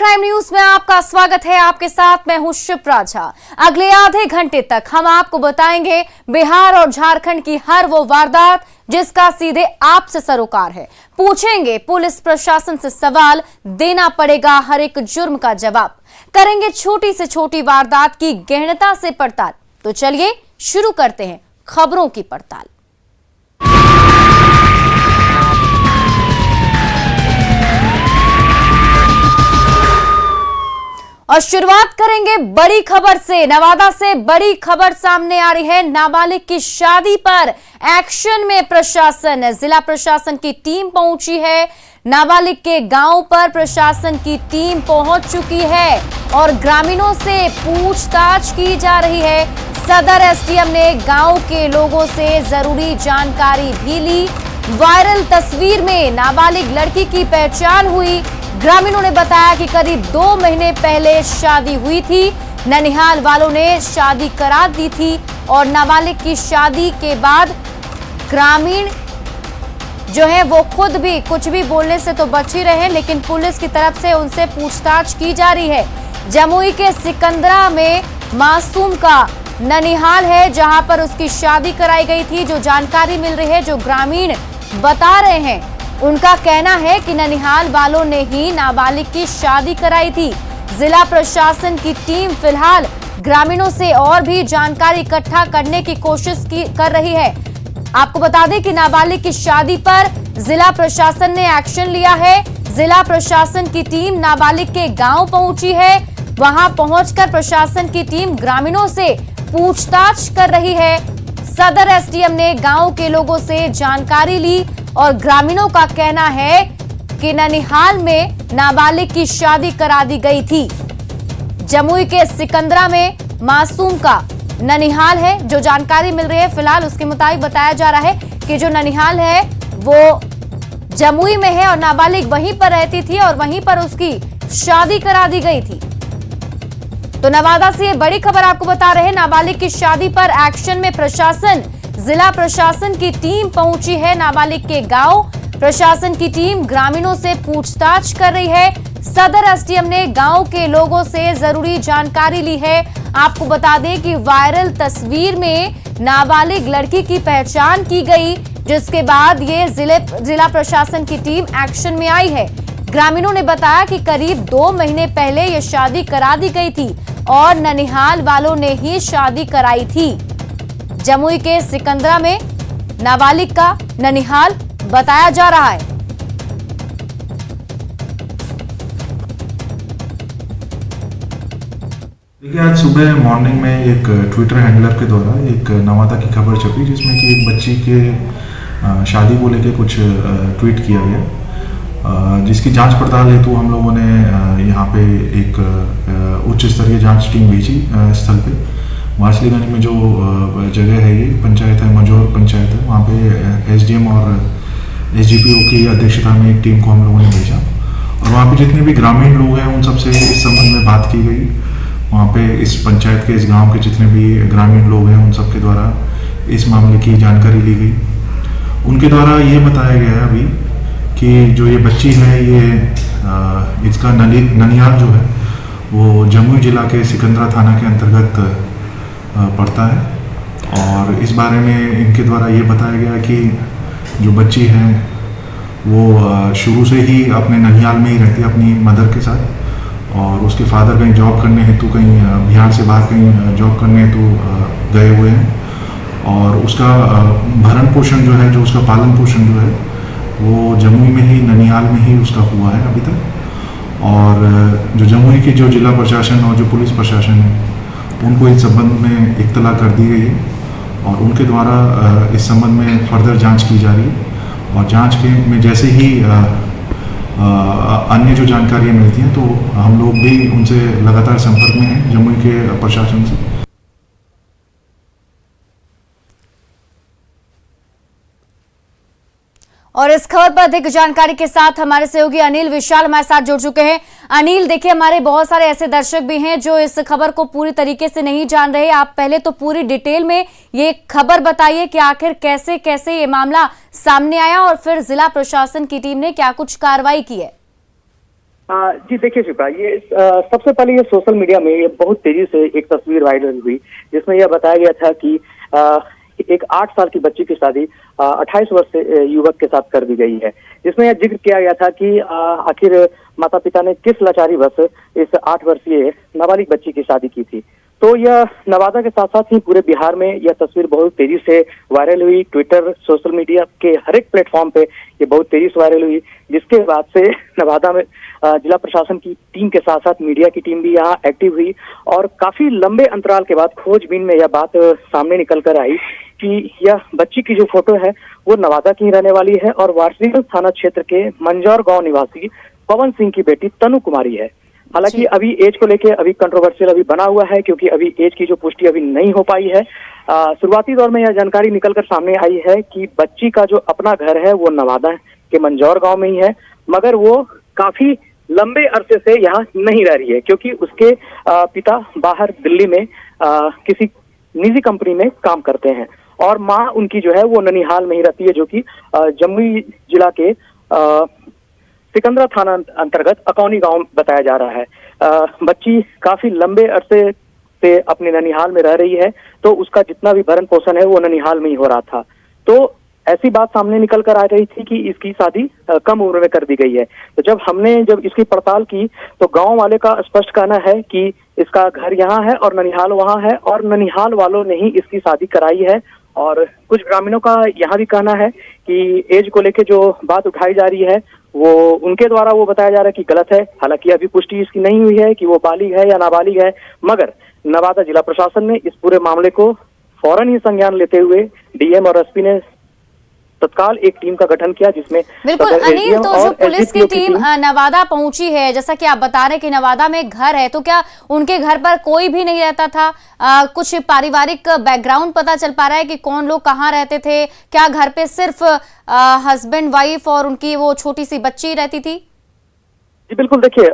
Crime news में आपका स्वागत है। आपके साथ मैं हूं शिप्रा झा। अगले आधे घंटे तक हम आपको बताएंगे बिहार और झारखंड की हर वो वारदात जिसका सीधे आपसे सरोकार है। पूछेंगे पुलिस प्रशासन से सवाल, देना पड़ेगा हर एक जुर्म का जवाब। करेंगे छोटी से छोटी वारदात की गहनता से पड़ताल। तो चलिए शुरू करते हैं खबरों की पड़ताल। और शुरुआत करेंगे बड़ी खबर से। नवादा से बड़ी खबर सामने आ रही है। नाबालिग की शादी पर एक्शन में प्रशासन, जिला प्रशासन की टीम पहुंची है। नाबालिग के गांव पर प्रशासन की टीम पहुंच चुकी है और ग्रामीणों से पूछताछ की जा रही है। सदर एसडीएम ने गांव के लोगों से जरूरी जानकारी भी ली। वायरल तस्वीर में नाबालिग लड़की की पहचान हुई। ग्रामीणों ने बताया कि करीब 2 महीने पहले शादी हुई थी। ननिहाल वालों ने शादी करा दी थी और नाबालिग की शादी के बाद ग्रामीण जो है वो खुद भी कुछ भी बोलने से तो बच ही रहे, लेकिन पुलिस की तरफ से उनसे पूछताछ की जा रही है। जमुई के सिकंदरा में मासूम का ननिहाल है जहां पर उसकी शादी कराई गई थी। जो जानकारी मिल रही है, जो ग्रामीण बता रहे हैं, उनका कहना है कि ननिहाल वालों ने ही नाबालिग की शादी कराई थी। जिला प्रशासन की टीम फिलहाल ग्रामीणों से और भी जानकारी इकट्ठा करने की कोशिश कर रही है। आपको बता दें कि नाबालिग की शादी पर जिला प्रशासन ने एक्शन लिया है। जिला प्रशासन की टीम नाबालिग के गांव पहुंची है। वहां पहुंचकर प्रशासन की टीम ग्रामीणों से पूछताछ कर रही है। सदर एसडीएम ने गांव के लोगों से जानकारी ली और ग्रामीणों का कहना है कि ननिहाल में नाबालिग की शादी करा दी गई थी। जमुई के सिकंदरा में मासूम का ननिहाल है। जो जानकारी मिल रही है फिलहाल उसके मुताबिक बताया जा रहा है कि जो ननिहाल है वो जमुई में है और नाबालिग वहीं पर रहती थी और वहीं पर उसकी शादी करा दी गई थी। तो नवादा से ये बड़ी खबर आपको बता रहे हैं। नाबालिग की शादी पर एक्शन में प्रशासन, जिला प्रशासन की टीम पहुंची है नाबालिग के गांव। प्रशासन की टीम ग्रामीणों से पूछताछ कर रही है। सदर एसडीएम ने गांव के लोगों से जरूरी जानकारी ली है। आपको बता दें कि वायरल तस्वीर में नाबालिग लड़की की पहचान की गई, जिसके बाद ये जिला प्रशासन की टीम एक्शन में आई है। ग्रामीणों ने बताया कि करीब 2 महीने पहले ये शादी करा दी गई थी और ननिहाल वालों ने ही शादी कराई थी। जमुई के सिकंदरा में नाबालिग का ननिहाल बताया जा रहा है। देखिए, आज सुबह मॉर्निंग में एक ट्विटर हैंडलर के द्वारा एक नवादा की खबर छपी जिसमें कि एक बच्ची के शादी को लेकर कुछ ट्वीट किया गया, जिसकी जांच पड़ताल हेतु हम लोगों ने यहाँ पे एक उच्च स्तरीय जांच टीम भेजी स्थल पे। वासलीगंज में जो जगह है, ये पंचायत है, मजोर पंचायत है, वहाँ पे एसडीएम और एसडीपीओ की अध्यक्षता में एक टीम को हम लोगों ने भेजा और वहाँ पे जितने भी ग्रामीण लोग हैं उन सबसे इस संबंध में बात की गई। वहाँ पे इस पंचायत के, इस गांव के जितने भी ग्रामीण लोग हैं उन सबके द्वारा इस मामले की जानकारी ली गई। उनके द्वारा ये बताया गया है अभी कि जो ये बच्ची है, ये इसका ननिहाल जो है वो जमुई जिला के सिकंदरा थाना के अंतर्गत पड़ता है। और इस बारे में इनके द्वारा ये बताया गया कि जो बच्ची है वो शुरू से ही अपने ननिहाल में ही रहती है अपनी मदर के साथ और उसके फादर कहीं जॉब करने हेतु, कहीं बिहार से बाहर कहीं जॉब करने हेतु गए हुए हैं और उसका भरण पोषण जो है, जो उसका पालन पोषण जो है वो जमुई में ही, ननिहाल में ही उसका हुआ है अभी तक। और जो जमुई की जो जिला प्रशासन और जो पुलिस प्रशासन है उनको इस संबंध में इत्तला कर दी गई है और उनके द्वारा इस संबंध में फर्दर जांच की जा रही है और जांच के में जैसे ही अन्य जो जानकारियाँ मिलती हैं तो हम लोग भी उनसे लगातार संपर्क में हैं, जमुई के प्रशासन से। और इस खबर पर अधिक जानकारी के साथ हमारे सहयोगी अनिल विशाल हमारे साथ जुड़ चुके हैं। अनिल, देखिए, हमारे बहुत सारे ऐसे दर्शक भी हैं जो इस खबर को पूरी तरीके से नहीं जान रहे। आप पहले तो पूरी डिटेल में ये खबर बताइए कि आखिर कैसे कैसे ये मामला सामने आया और फिर जिला प्रशासन की टीम ने क्या कुछ कार्रवाई की है। जी देखिए शिप्रा, ये सबसे पहले ये सोशल मीडिया में ये बहुत तेजी से एक तस्वीर वायरल हुई जिसमें यह बताया गया था कि एक 8 साल की बच्ची की शादी 28 वर्ष से युवक के साथ कर दी गई है, जिसमें यह जिक्र किया गया था कि आखिर माता पिता ने किस लाचारी बस इस 8 वर्षीय नाबालिग बच्ची की शादी की थी। तो यह नवादा के साथ साथ ही पूरे बिहार में यह तस्वीर बहुत तेजी से वायरल हुई। ट्विटर, सोशल मीडिया के हर एक प्लेटफॉर्म पे ये बहुत तेजी से वायरल हुई, जिसके बाद से नवादा में जिला प्रशासन की टीम के साथ साथ मीडिया की टीम भी यहाँ एक्टिव हुई और काफी लंबे अंतराल के बाद खोजबीन में यह बात सामने निकल कर आई कि यह बच्ची की जो फोटो है वो नवादा की रहने वाली है और वारसीगंज थाना क्षेत्र के मंजौर गांव निवासी पवन सिंह की बेटी तनु कुमारी है। हालांकि अभी एज को लेके अभी कंट्रोवर्शियल अभी बना हुआ है, क्योंकि अभी एज की जो पुष्टि अभी नहीं हो पाई है। शुरुआती दौर में यह जानकारी निकलकर सामने आई है कि बच्ची का जो अपना घर है वो नवादा के मंजौर गांव में ही है, मगर वो काफी लंबे अरसे से यहाँ नहीं रह रही है, क्योंकि उसके पिता बाहर दिल्ली में किसी निजी कंपनी में काम करते हैं और माँ उनकी जो है वो ननिहाल में ही रहती है, जो कि जमुई जिला के सिकंदरा थाना अंतर्गत अकौनी गांव बताया जा रहा है। बच्ची काफी लंबे अरसे से अपने ननिहाल में रह रही है, तो उसका जितना भी भरण पोषण है वो ननिहाल में ही हो रहा था। तो ऐसी बात सामने निकल कर आ रही थी कि इसकी शादी कम उम्र में कर दी गई है। तो जब इसकी पड़ताल की तो गांव वाले का स्पष्ट कहना है कि इसका घर यहाँ है और ननिहाल वहाँ है और ननिहाल वालों ने ही इसकी शादी कराई है। और कुछ ग्रामीणों का यहाँ भी कहना है कि एज को लेके जो बात उठाई जा रही है वो उनके द्वारा वो बताया जा रहा है कि गलत है। हालांकि अभी पुष्टि इसकी नहीं हुई है कि वो बालिग है या नाबालिग है, मगर नवादा जिला प्रशासन ने इस पूरे मामले को फौरन ही संज्ञान लेते हुए डीएम और एसपी ने तत्काल एक टीम का गठन किया, जिसमें बिल्कुल अनिल, तो जो पुलिस की टीम नवादा पहुंची है, जैसा कि आप बता रहे हैं कि नवादा में घर है, तो क्या उनके घर पर कोई भी नहीं रहता था? कुछ पारिवारिक बैकग्राउंड पता चल पा रहा है कि कौन लोग कहाँ रहते थे? क्या घर पे सिर्फ हस्बैंड वाइफ और उनकी वो छोटी सी बच्ची रहती थी? जी बिल्कुल, देखिए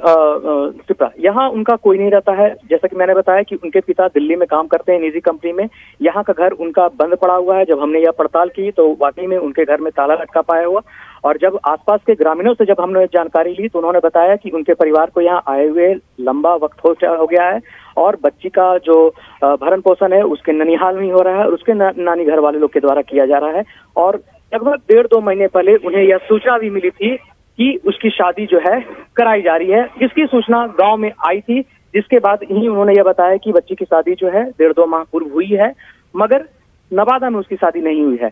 शिप्रा, यहाँ उनका कोई नहीं रहता है। जैसा कि मैंने बताया कि उनके पिता दिल्ली में काम करते हैं निजी कंपनी में, यहाँ का घर उनका बंद पड़ा हुआ है। जब हमने यह पड़ताल की तो वाकई में उनके घर में ताला लटका पाया हुआ, और जब आसपास के ग्रामीणों से जब हमने जानकारी ली तो उन्होंने बताया कि उनके परिवार को यहाँ आए हुए लंबा वक्त हो गया है और बच्ची का जो भरण पोषण है उसके ननिहाल में ही हो रहा है और उसके नानी घर वाले लोग के द्वारा किया जा रहा है। और लगभग 1.5-2 महीने पहले उन्हें यह सूचना भी मिली थी कि उसकी शादी जो है कराई जा रही है। इसकी सूचना गांव में आई थी, जिसके बाद ही उन्होंने यह बताया कि बच्ची की शादी जो है 1.5-2 माह पूर्व हुई है, मगर नवादा में उसकी शादी नहीं हुई है।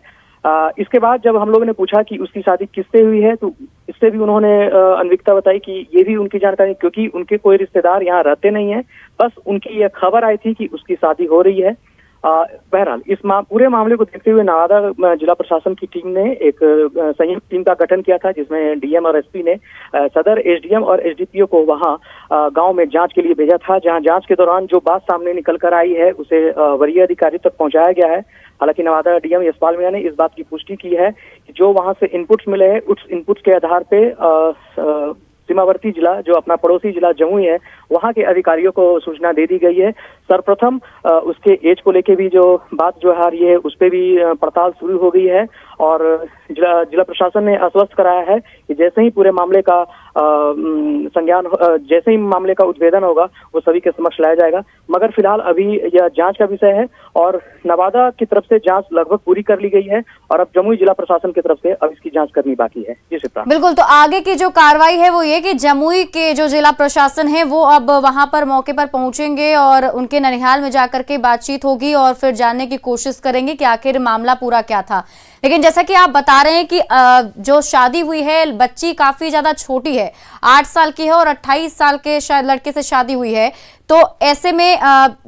इसके बाद जब हम लोगों ने पूछा कि उसकी शादी किससे हुई है तो इससे भी उन्होंने अनभिज्ञता बताई कि ये भी उनकी जानकारी, क्योंकि उनके कोई रिश्तेदार यहाँ रहते नहीं है, बस उनकी यह खबर आई थी कि उसकी शादी हो रही है। बहरहाल इस पूरे मामले को देखते हुए नवादा जिला प्रशासन की टीम ने एक संयुक्त टीम का गठन किया था, जिसमें डीएम और एसपी ने सदर एसडीएम और एसडीपीओ को वहां गांव में जांच के लिए भेजा था, जहां जांच के दौरान जो बात सामने निकल कर आई है उसे वरीय अधिकारी तक पहुंचाया गया है। हालांकि नवादा डीएम यशपाल मीणा ने इस बात की पुष्टि की है कि जो वहां से इनपुट्स मिले हैं उस इनपुट्स के आधार पे सीमावर्ती जिला जो अपना पड़ोसी जिला जमुई है वहां के अधिकारियों को सूचना दे दी गई है। सर्वप्रथम उसके एज को लेके भी जो बात जो आ रही है उस पर भी पड़ताल शुरू हो गई है और जिला प्रशासन ने आश्वस्त कराया है कि जैसे ही पूरे मामले का संज्ञान जैसे ही मामले का उद्भेदन होगा वो सभी के समक्ष लाया जाएगा। मगर फिलहाल अभी यह जांच का विषय है और नवादा की तरफ से जांच लगभग पूरी कर ली गई है और अब जमुई जिला प्रशासन की तरफ से अब इसकी जांच करनी बाकी है। जी शिप्रा, बिल्कुल, तो आगे की जो कार्रवाई है वो ये कि जमुई के जो जिला प्रशासन है वो अब वहां पर मौके पर पहुंचेंगे और उनके ननिहाल में जाकर के बातचीत होगी और फिर जानने की कोशिश करेंगे कि आखिर मामला पूरा क्या था। लेकिन जैसा कि आप बता रहे हैं कि जो शादी हुई है बच्ची काफी ज्यादा छोटी है, 8 साल की है और 28 साल के शायद लड़के से शादी हुई है, तो ऐसे में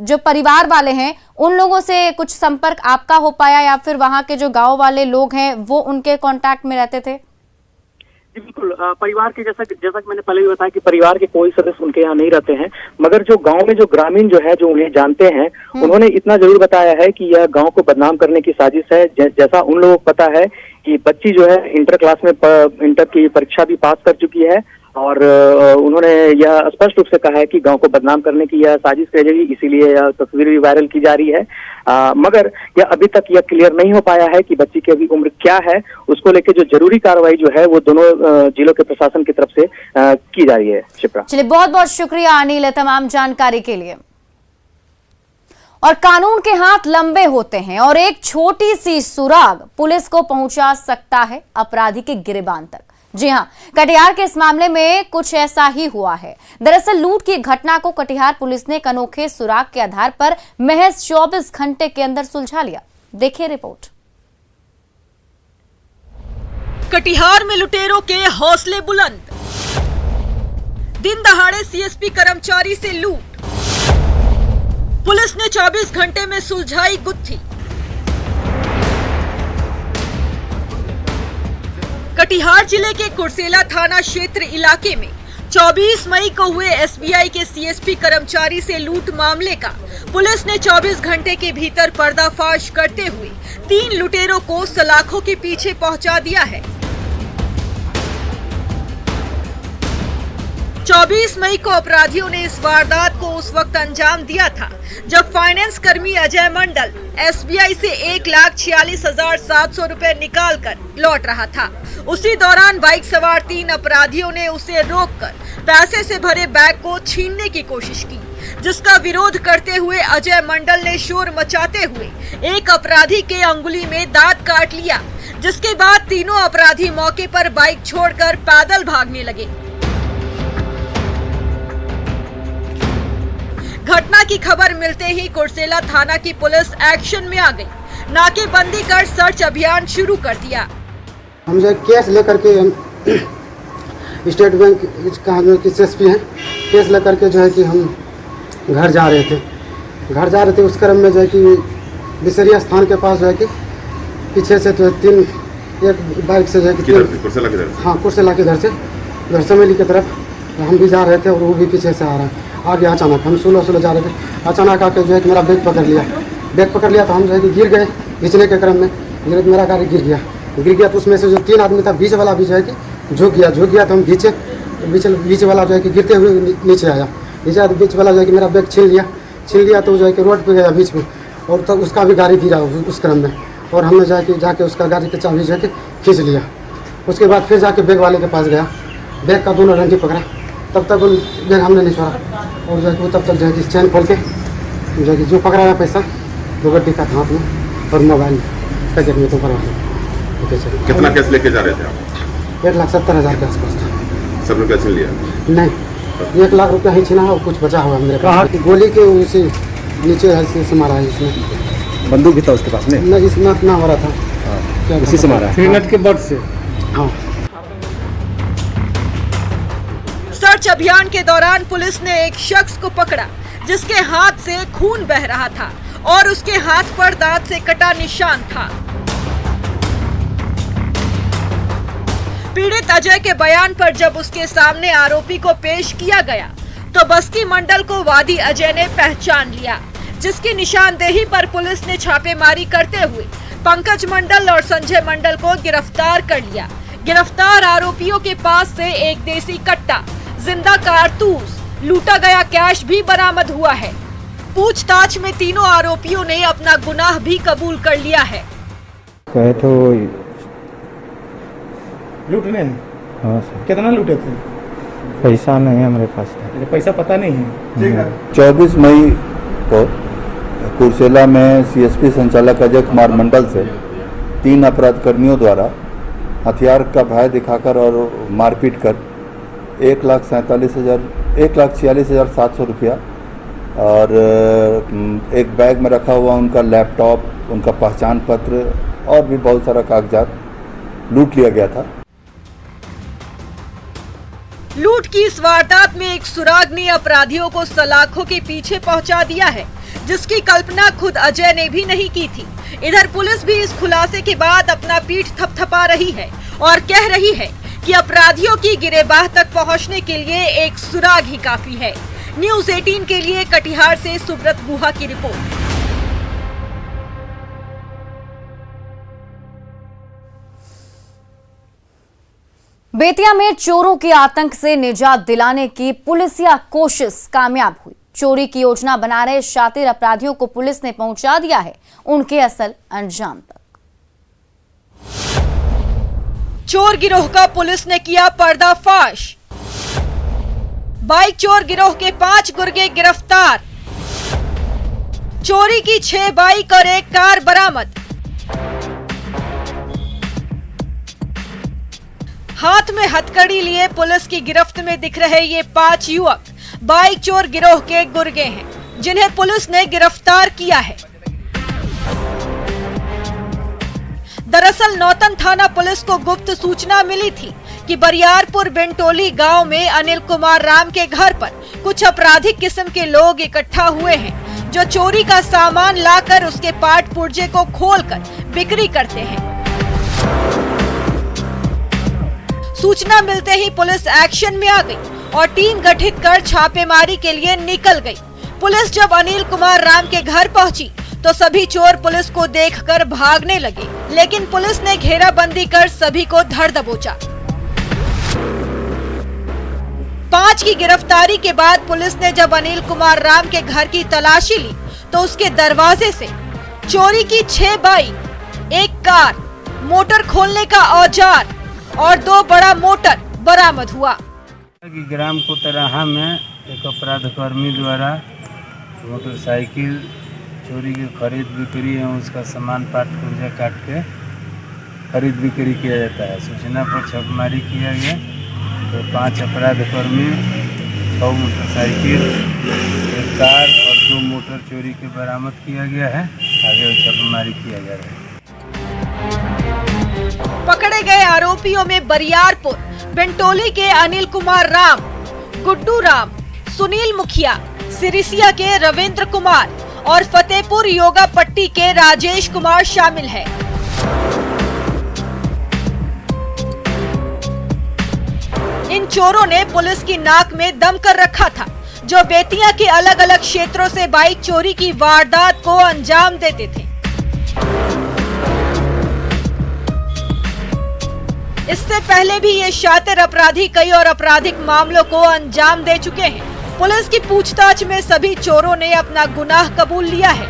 जो परिवार वाले हैं उन लोगों से कुछ संपर्क आपका हो पाया या फिर वहां के जो गांव वाले लोग हैं वो उनके कांटेक्ट में रहते थे? बिल्कुल, परिवार के जैसा कि मैंने पहले भी बताया कि परिवार के कोई सदस्य उनके यहाँ नहीं रहते हैं, मगर जो गांव में जो ग्रामीण जो है जो उन्हें जानते हैं उन्होंने इतना जरूर बताया है कि यह गांव को बदनाम करने की साजिश है। जैसा उन लोगों को पता है कि बच्ची जो है इंटर की परीक्षा भी पास कर चुकी है और उन्होंने यह स्पष्ट रूप से कहा है कि गांव को बदनाम करने की यह साजिश की जाएगी, इसीलिए यह तस्वीर भी वायरल की जा रही है। मगर यह अभी तक यह क्लियर नहीं हो पाया है कि बच्ची की अभी उम्र क्या है। उसको लेकर जो जरूरी कार्रवाई जो है वो दोनों जिलों के प्रशासन की तरफ से की जा रही है। शिप्रा, चलिए, बहुत बहुत शुक्रिया अनिल तमाम जानकारी के लिए। और कानून के हाथ लंबे होते हैं और एक छोटी सी सुराग पुलिस को पहुंचा सकता है अपराधी के गिरेबान तक। जी हां, कटिहार के इस मामले में कुछ ऐसा ही हुआ है। दरअसल लूट की घटना को कटिहार पुलिस ने एक अनोखे सुराग के आधार पर महज 24 घंटे के अंदर सुलझा लिया। देखिए रिपोर्ट। कटिहार में लुटेरों के हौसले बुलंद, दिन दहाड़े सीएसपी कर्मचारी से लूट, पुलिस ने 24 घंटे में सुलझाई गुत्थी। कटिहार जिले के कुर्सेला थाना क्षेत्र इलाके में 24 मई को हुए एसबीआई के सीएसपी कर्मचारी से लूट मामले का पुलिस ने 24 घंटे के भीतर पर्दाफाश करते हुए 3 लुटेरों को सलाखों के पीछे पहुंचा दिया है। 24 मई को अपराधियों ने इस वारदात को उस वक्त अंजाम दिया था जब फाइनेंस कर्मी अजय मंडल एसबीआई से 1,46,700 रुपए निकाल कर लौट रहा था। उसी दौरान बाइक सवार 3 अपराधियों ने उसे रोककर पैसे से भरे बैग को छीनने की कोशिश की, जिसका विरोध करते हुए अजय मंडल ने शोर मचाते हुए एक अपराधी के अंगुली में दांत काट लिया, जिसके बाद तीनों अपराधी मौके पर बाइक छोड़कर पैदल भागने लगे। घटना की खबर मिलते ही कुर्सेला थाना की पुलिस एक्शन में आ गई। नाकेबंदी कर सर्च अभियान शुरू कर दिया। हम जो केस लेकर के स्टेट बैंक की सीएसपी हैं, केस लेकर के जो है कि हम घर जा रहे थे। उस क्रम में जो है कि बिसरिया स्थान के पास जो है कि पीछे से तो एक बाइक से जो है कि कुर्सेला के इधर से समेली की तरफ हम भी जा रहे थे और वो भी पीछे से आ रहा है। आगे अचानक हम सुलो जा रहे थे, अचानक आके जो है कि मेरा बैग पकड़ लिया तो हम जो है कि गिर गए। घिंचने के क्रम में मेरा गाड़ी गिर गया तो उसमें से जो 3 आदमी था बीच वाला भी जो है कि झुक गया तो हम घींचे, बीच वाला जो है कि गिरते हुए नीचे आया तो बीच वाला जो है कि मेरा बैग छीन लिया तो जो है कि रोड पे गया बीच में, और तब उसका भी गाड़ी गिरा उस क्रम में, और हमने जाके उसका गाड़ी की चाबी जो है कि खींच लिया। उसके बाद फिर जाके बैग वाले के पास गया, बैग का दोनों डंडी पकड़ा, तब तक बैग हमने नहीं छोड़ा, और जो है कि तब तक जो है कि चैन खोल के जो है कि जो पकड़ा है पैसा 2 गड्डी का हाथ में और मोबाइल पैकेट में तो करवा। कितना कैश लेके जा रहे थे आप? 1,70,000 के आसपास था। सब लोग कैसे लिया? नहीं, 1 लाख रुपया ही छीना है और कुछ बचा हुआ मेरे पास। गोली के उसी नीचे से मारा है इसमें। बंदूक भी था उसके पास में? नहीं, इसमें इतना हो रहा था। क्या उसी से मारा? 3 मिनट के बट से। हाँ। सर्च अभियान के दौरान पुलिस ने एक शख्स को पकड़ा जिसके हाथ से खून बह रहा था और उसके हाथ पर दांत से कटा निशान था। पीड़ित अजय के बयान पर जब उसके सामने आरोपी को पेश किया गया तो बस्ती मंडल को वादी अजय ने पहचान लिया, जिसकी निशानदेही पर पुलिस ने छापेमारी करते हुए पंकज मंडल और संजय मंडल को गिरफ्तार कर लिया। गिरफ्तार आरोपियों के पास से एक देसी कट्टा, जिंदा कारतूस, लूटा गया कैश भी बरामद हुआ है। पूछताछ में तीनों आरोपियों ने अपना गुनाह भी कबूल कर लिया है। कहे तो लूटने? हाँ सर। कितना लूटे थे? पैसा नहीं है मेरे पास। पैसा पता नहीं है। 24 मई को कुर्सेला में सीएसपी संचालक अजय कुमार मंडल से 3 अपराध कर्मियों द्वारा हथियार का भय दिखाकर और मारपीट कर 1,46,700 रुपया और एक बैग में रखा हुआ उनका लैपटॉप, उनका पहचान पत्र और भी बहुत सारा कागजात लूट लिया गया था। लूट की इस वारदात में एक सुराग ने अपराधियों को सलाखों के पीछे पहुंचा दिया है, जिसकी कल्पना खुद अजय ने भी नहीं की थी। इधर पुलिस भी इस खुलासे के बाद अपना पीठ थपथपा रही है और कह रही है कि अपराधियों की गिरेबाह तक पहुंचने के लिए एक सुराग ही काफी है। न्यूज़ 18 के लिए कटिहार से सुब्रत गुहा की रिपोर्ट। बेतिया में चोरों के आतंक से निजात दिलाने की पुलिसिया कोशिश कामयाब हुई। चोरी की योजना बना रहे शातिर अपराधियों को पुलिस ने पहुंचा दिया है उनके असल अंजाम तक। चोर गिरोह का पुलिस ने किया पर्दाफाश। बाइक चोर गिरोह के 5 गुर्गे गिरफ्तार। चोरी की 6 बाइक और 1 कार बरामद। हाथ में हथकड़ी लिए पुलिस की गिरफ्त में दिख रहे ये 5 युवक बाइक चोर गिरोह के गुर्गे हैं, जिन्हें पुलिस ने गिरफ्तार किया है। दरअसल नौतन थाना पुलिस को गुप्त सूचना मिली थी कि बरियारपुर बेंटोली गांव में अनिल कुमार राम के घर पर कुछ आपराधिक किस्म के लोग इकट्ठा हुए हैं, जो चोरी का सामान लाकर उसके पार्ट पुर्जे को खोलकर बिक्री करते हैं। सूचना मिलते ही पुलिस एक्शन में आ गई और टीम गठित कर छापेमारी के लिए निकल गई। पुलिस जब अनिल कुमार राम के घर पहुंची तो सभी चोर पुलिस को देखकर भागने लगे, लेकिन पुलिस ने घेराबंदी कर सभी को धर दबोचा। 5 की गिरफ्तारी के बाद पुलिस ने जब अनिल कुमार राम के घर की तलाशी ली तो उसके दरवाजे से चोरी की 6 बाइक, 1 कार, मोटर खोलने का औजार और 2 बड़ा मोटर बरामद हुआ। ग्राम कोतराहा में एक अपराधकर्मी द्वारा मोटरसाइकिल चोरी की खरीद बिक्री एवं उसका सामान पार्ट पुर्जा काट के खरीद बिक्री किया जाता है। सूचना पर छापेमारी किया गया तो 5 अपराधकर्मी, 6 मोटरसाइकिल, 1 कार और 2 मोटर चोरी के बरामद किया गया है। आगे छापेमारी किया जा रहा है। पकड़े गए आरोपियों में बरियारपुर बेंटोली के अनिल कुमार राम, गुड्डू राम, सुनील मुखिया, सिरिसिया के रविंद्र कुमार और फतेहपुर योगा पट्टी के राजेश कुमार शामिल है। इन चोरों ने पुलिस की नाक में दम कर रखा था, जो बेतिया के अलग अलग क्षेत्रों से बाइक चोरी की वारदात को अंजाम देते थे। इससे पहले भी ये शातिर अपराधी कई और आपराधिक मामलों को अंजाम दे चुके हैं। पुलिस की पूछताछ में सभी चोरों ने अपना गुनाह कबूल लिया है।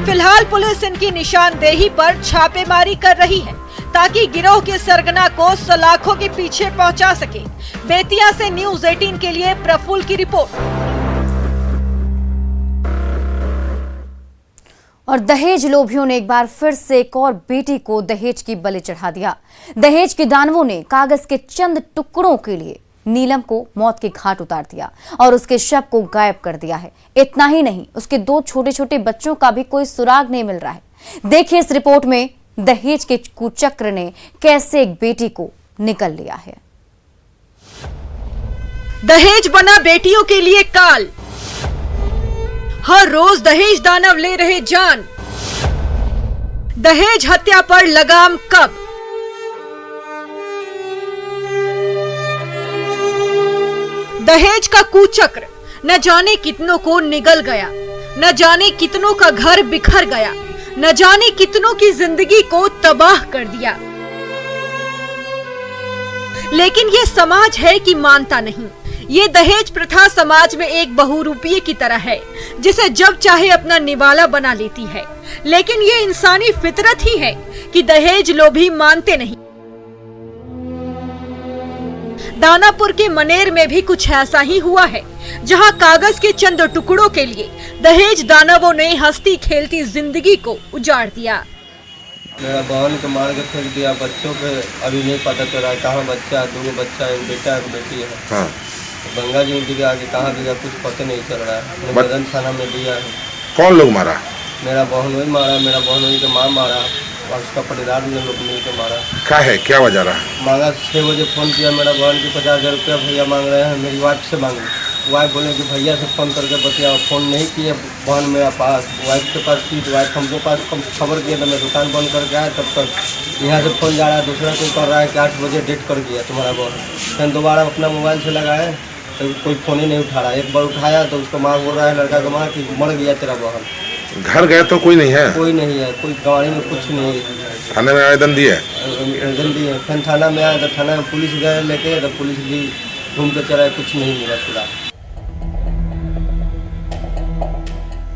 फिलहाल पुलिस इनकी निशानदेही पर छापेमारी कर रही है ताकि गिरोह के सरगना को सलाखों के पीछे पहुंचा सके। बेतिया से न्यूज़ 18 के लिए प्रफुल्ल की रिपोर्ट। और दहेज लोभियों ने एक बार फिर से एक और बेटी को दहेज की बलि चढ़ा दिया। दहेज के दानवों ने कागज के चंद टुकड़ों के लिए नीलम को मौत के घाट उतार दिया और उसके शव को गायब कर दिया है। इतना ही नहीं, उसके 2 छोटे छोटे बच्चों का भी कोई सुराग नहीं मिल रहा है। देखिए इस रिपोर्ट में दहेज के कुचक्र ने कैसे एक बेटी को निगल लिया है। दहेज बना बेटियों के लिए काल। हर रोज दहेज दानव ले रहे जान। दहेज हत्या पर लगाम कब? दहेज का कुचक्र न जाने कितनों को निगल गया, न जाने कितनों का घर बिखर गया, न जाने कितनों की जिंदगी को तबाह कर दिया। लेकिन ये समाज है कि मानता नहीं। ये दहेज प्रथा समाज में एक बहुरूपीय की तरह है, जिसे जब चाहे अपना निवाला बना लेती है। लेकिन ये इंसानी फितरत ही है कि दहेज लोभी मानते नहीं। दानापुर के मनेर में भी कुछ ऐसा ही हुआ है, जहां कागज के चंद टुकड़ों के लिए दहेज दानवों ने हंसती खेलती जिंदगी को उजाड़ दिया। मेरा बहन को मार के फेंक दिया। बच्चों पे अभी नहीं पता चला कहाँ बच्चा, 2 बच्चा, एक बेटा एक बेटी है। हाँ। गंगा जी में दिया कि कहाँ दिया कुछ पता नहीं चल रहा है। मदन थाना में दिया है। कौन लोग मारा? मेरा बहन वही मारा, मेरा बहन वही के माँ मारा और उसका परिवार में लोग मिल के मारा। क्या है, क्या वजह रहा? मांगा 6 बजे फ़ोन किया, मेरा बहन की 50,000 रुपया भैया मांग रहे हैं। मेरी वाइफ से मांगी। वाइफ बोले कि भैया से फ़ोन करके बतिया। फ़ोन नहीं किए बहन मेरा पास, वाइफ के पास की, वाइफ हमको पास खबर किया तो मैं दुकान बंद करके आया। तब तक यहाँ से फ़ोन जा रहा है, दूसरा कोई कर रहा है कि 8 बजे डेट कर दिया तुम्हारा बहन। फिर दोबारा अपना मोबाइल से लगाए तो कोई फ़ोन ही नहीं उठा रहा। एक बार उठाया तो उसको माँ बोल रहा है, लड़का का माँ कि मर गया तेरा बहन। घर गए तो कोई नहीं है? कोई नहीं है, कोई गाड़ी में कुछ नहीं है। थाने में आवेदन दिए? आवेदन दिए, फिर थाना में आया तो थाना में पुलिस गए लेके, तो पुलिस भी घूम के चला, कुछ नहीं मिला सुराग।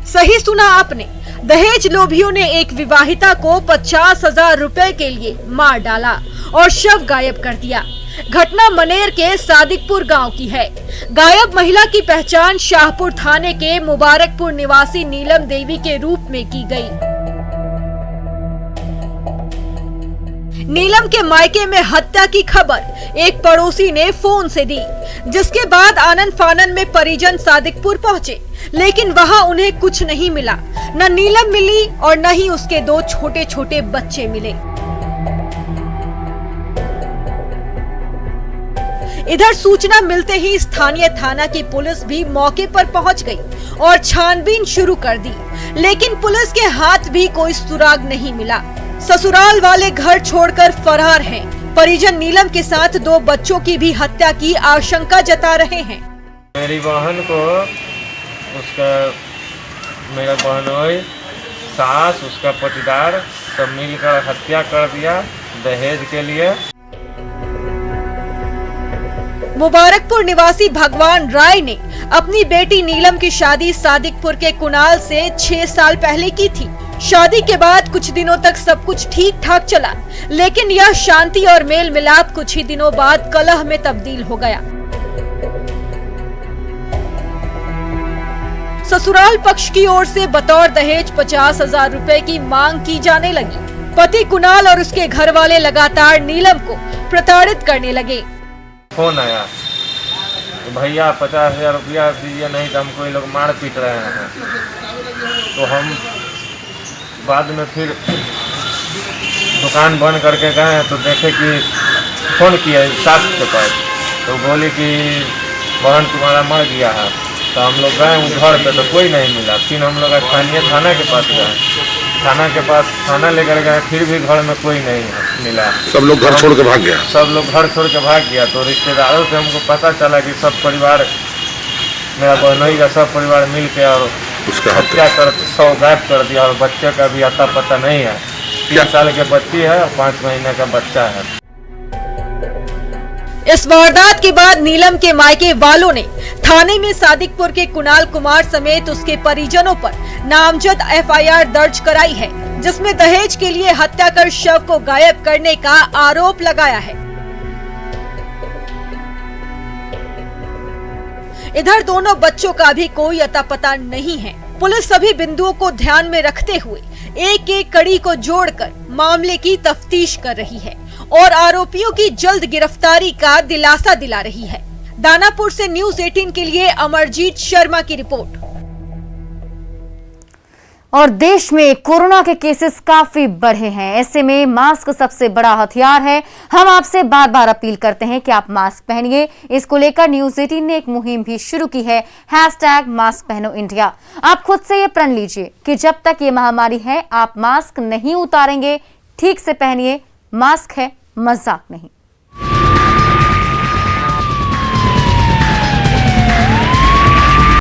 सही सुना आपने, दहेज लोभियों ने एक विवाहिता को 50,000 रुपए के लिए मार डाला और शव गायब कर दिया। घटना मनेर के सादिकपुर गांव की है। गायब महिला की पहचान शाहपुर थाने के मुबारकपुर निवासी नीलम देवी के रूप में की गई। नीलम के मायके में हत्या की खबर एक पड़ोसी ने फोन से दी, जिसके बाद आनन फानन में परिजन सादिकपुर पहुंचे, लेकिन वहां उन्हें कुछ नहीं मिला। न नीलम मिली और न ही उसके 2 छोटे छोटे बच्चे मिले। इधर सूचना मिलते ही स्थानीय थाना की पुलिस भी मौके पर पहुंच गई और छानबीन शुरू कर दी, लेकिन पुलिस के हाथ भी कोई सुराग नहीं मिला। ससुराल वाले घर छोड़कर फरार हैं। परिजन नीलम के साथ 2 बच्चों की भी हत्या की आशंका जता रहे हैं। मेरी बहन को मेरा बहनोई, सास, उसका पटीदार सब मिलकर हत्या कर दिया दहेज के लिए। मुबारकपुर निवासी भगवान राय ने अपनी बेटी नीलम की शादी सादिकपुर के कुणाल से 6 साल पहले की थी। शादी के बाद कुछ दिनों तक सब कुछ ठीक ठाक चला, लेकिन यह शांति और मेल मिलाप कुछ ही दिनों बाद कलह में तब्दील हो गया। ससुराल पक्ष की ओर से बतौर दहेज 50,000 रुपए की मांग की जाने लगी। पति कुणाल और उसके घर वाले लगातार नीलम को प्रताड़ित करने लगे। फोन आया तो भैया 50,000 रुपया दीजिए, नहीं तो हमको ये लोग मार पीट रहे हैं। तो हम बाद में फिर दुकान बंद करके गए तो देखे कि फोन किया सास के पास, तो बोली कि बहन तुम्हारा मर गया है। तो हम लोग गए उस घर पे तो कोई नहीं मिला। फिर हम लोग स्थानीय थाना के पास गए, थाना लेकर गए, फिर भी घर में कोई नहीं मिला। सब लोग घर छोड़ के भाग गया? सब लोग घर छोड़ के भाग गया। तो रिश्तेदारों से हमको पता चला कि सब परिवार, मेरा बहनोई का सब परिवार मिल के और उसका हत्या कर गायब कर दिया, और बच्चे का भी अता पता नहीं है। 3 साल के बच्ची है और 5 महीने का बच्चा है। इस वारदात के बाद नीलम के मायके वालों ने थाने में सादिकपुर के कुणाल कुमार समेत उसके परिजनों पर नामजद FIR दर्ज कराई है, जिसमें दहेज के लिए हत्या कर शव को गायब करने का आरोप लगाया है। इधर दोनों बच्चों का भी कोई अता पता नहीं है। पुलिस सभी बिंदुओं को ध्यान में रखते हुए एक एक कड़ी को जोड़कर मामले की तफ्तीश कर रही है और आरोपियों की जल्द गिरफ्तारी का दिलासा दिला रही है। दानापुर से न्यूज़ 18 के लिए अमरजीत शर्मा की रिपोर्ट। और देश में कोरोना के केसेस काफी बढ़े हैं, ऐसे में मास्क सबसे बड़ा हथियार है। हम आपसे बार बार अपील करते हैं कि आप मास्क पहनिए। इसको लेकर न्यूज़ 18 ने एक मुहिम भी शुरू की है, #मास्क पहनो इंडिया। आप खुद से ये प्रण लीजिए कि जब तक ये महामारी है आप मास्क नहीं उतारेंगे। ठीक से पहनिए, मास्क है, मजाक नहीं।